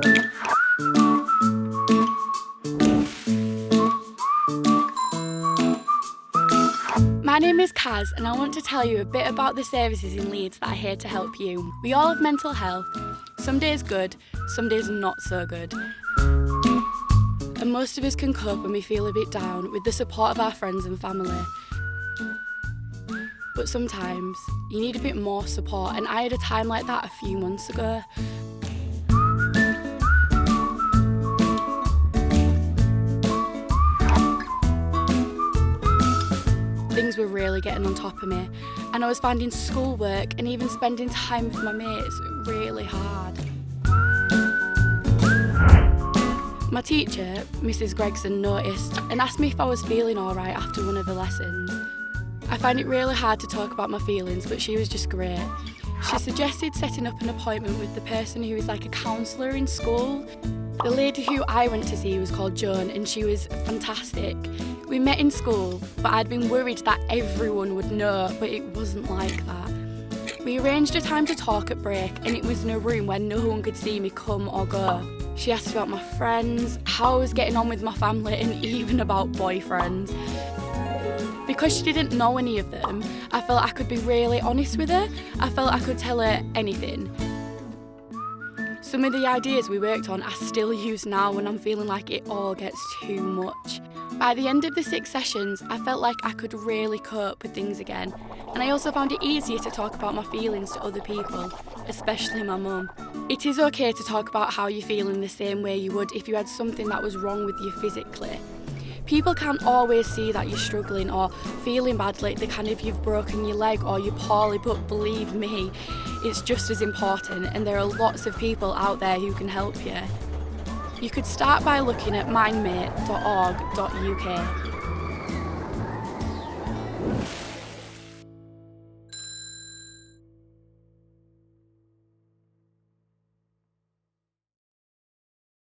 My name is Kaz and I want to tell you a bit about the services in Leeds that are here to help you. We all have mental health. Some days good, some days not so good. And most of us can cope when we feel a bit down with the support of our friends and family. But sometimes you need a bit more support, and I had a time like that a few months ago. Things were really getting on top of me, and I was finding schoolwork and even spending time with my mates really hard. My teacher, Mrs. Gregson, noticed and asked me if I was feeling alright after one of the lessons. I find it really hard to talk about my feelings, but she was just great. She suggested setting up an appointment with the person who is like a counsellor in school. The lady who I went to see was called Joan, and she was fantastic. We met in school, but I'd been worried that everyone would know, but it wasn't like that. We arranged a time to talk at break, and it was in a room where no one could see me come or go. She asked about my friends, how I was getting on with my family, and even about boyfriends. Because she didn't know any of them, I felt I could be really honest with her. I felt I could tell her anything. Some of the ideas we worked on I still use now when I'm feeling like it all gets too much. By the end of the 6 sessions, I felt like I could really cope with things again. And I also found it easier to talk about my feelings to other people, especially my mum. It is okay to talk about how you feel in the same way you would if you had something that was wrong with you physically. People can't always see that you're struggling or feeling bad, like you've broken your leg or you're poorly, but believe me, it's just as important, and there are lots of people out there who can help you. You could start by looking at mindmate.org.uk.